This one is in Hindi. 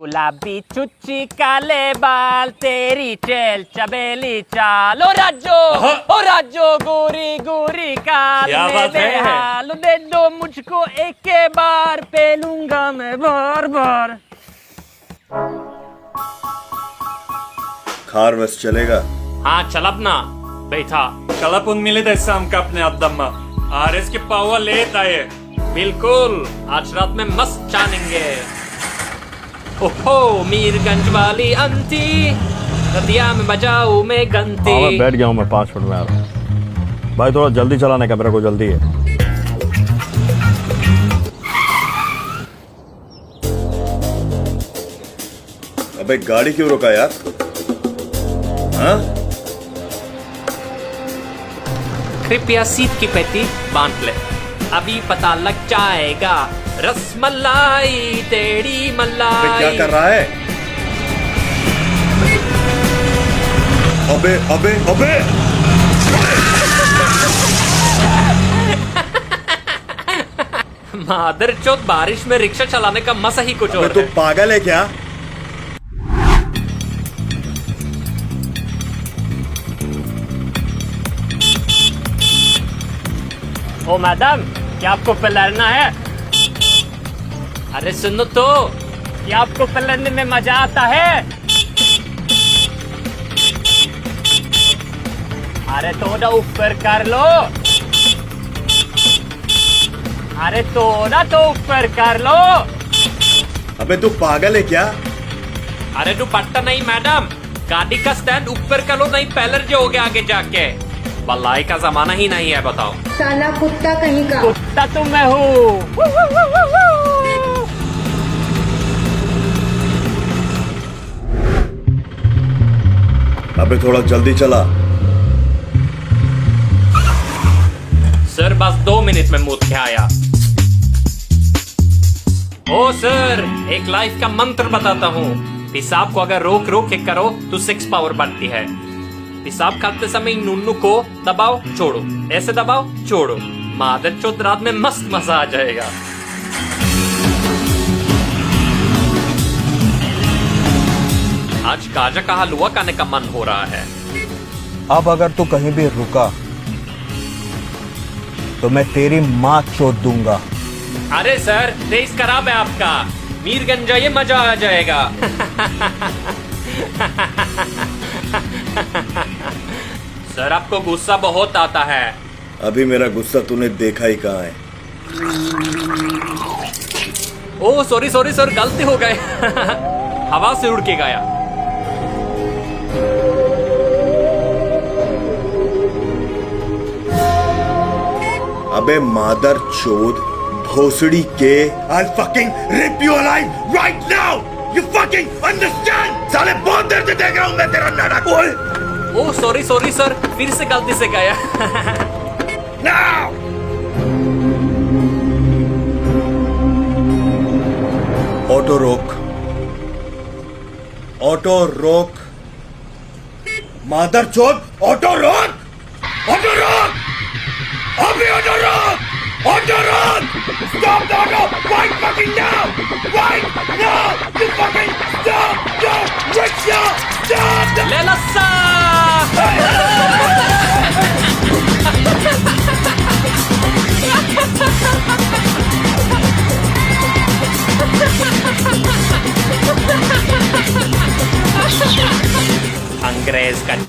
गुलाबी चुच्ची काले बाल तेरी चेल चबेली चाल ओ राजो गोरी गोरी काल क्या बात है? हाल दे दो मुझको एक बार पे लूंगा मैं बार बार। కార్ వెస్ట్ చలేగా हाँ चलब ना बैठा चलब उन मिले थे शाम का अपने अब्दम्मा आरएस के पावर लेता है बिल्कुल आज रात में मस्त जानेंगे। ओहो मीरगंज वाली अंती रतिया में बजाऊ में गंती। हाँ मैं बैठ गया हूँ, मैं 5 मिनट में आ रहा हूँ। भाई थोड़ा जल्दी चलाने का, मेरे को जल्दी है। अबे गाड़ी क्यों रोका यार? हाँ? कृपया सीट की पेटी बांध ले, अभी पता लग जाएगा रसमलाई तेरी अबे मलाई। क्या कर रहा है? अबे अबे अबे मादरचोद, बारिश में रिक्शा चलाने का मजा ही कुछ अबे और तू है। पागल है क्या? ओ मैडम, क्या आपको पलटना है? अरे सुनो तो, क्या आपको पलटने में मजा आता है? अरे थोड़ा ऊपर कर लो, अरे थोड़ा तो ऊपर कर लो। अबे तू पागल है क्या? अरे तू पट्टा नहीं मैडम, गाड़ी का स्टैंड ऊपर कर लो, नहीं पैलर जो हो गया आगे जाके। बल्लाई का जमाना ही नहीं है, बताओ। साला कुत्ता कहीं का। कुत्ता तो मैं हूँ। अबे थोड़ा जल्दी चला। सर बस 2 मिनट में मुझ के आया। ओ सर, एक लाइफ का मंत्र बताता हूँ। पेशाब को अगर रोक रोक के करो तो 6 पावर बढ़ती है। पेशाब करते समय नुन्नू को दबाओ छोड़ो, ऐसे दबाओ छोड़ो, मादरचोद रात में मस्त मजा आ जाएगा। आज गाजा का हलवा खाने का मन हो रहा है। अब अगर तू कहीं भी रुका तो मैं तेरी माँ चोद दूंगा। अरे सर, तेज खराब है आपका, मीरगंज जाइए मजा आ जाएगा। सर आपको गुस्सा बहुत आता है। अभी मेरा गुस्सा तूने देखा ही कहाँ है? ओ सॉरी सॉरी सर, गलती हो गए। हवा से उड़ के गया। अबे मादर चोद भोसड़ी के I'll fucking rip you alive right now! You fucking understand? साले बहुत देर से देख रहा हूँ मैं तेरा नाटक। ओए ओ सॉरी सॉरी सर, फिर से गलती से गया। now! ऑटो रोक, ऑटो रोक, मादर चोद, ऑटो रोक, ऑटो रोक, अभी ऑटो रोक, ऑटो रोक, stop the auto right fucking now, right now, you fucking stop the rickshaw, stop the ले लस्सा। अंग्रेज का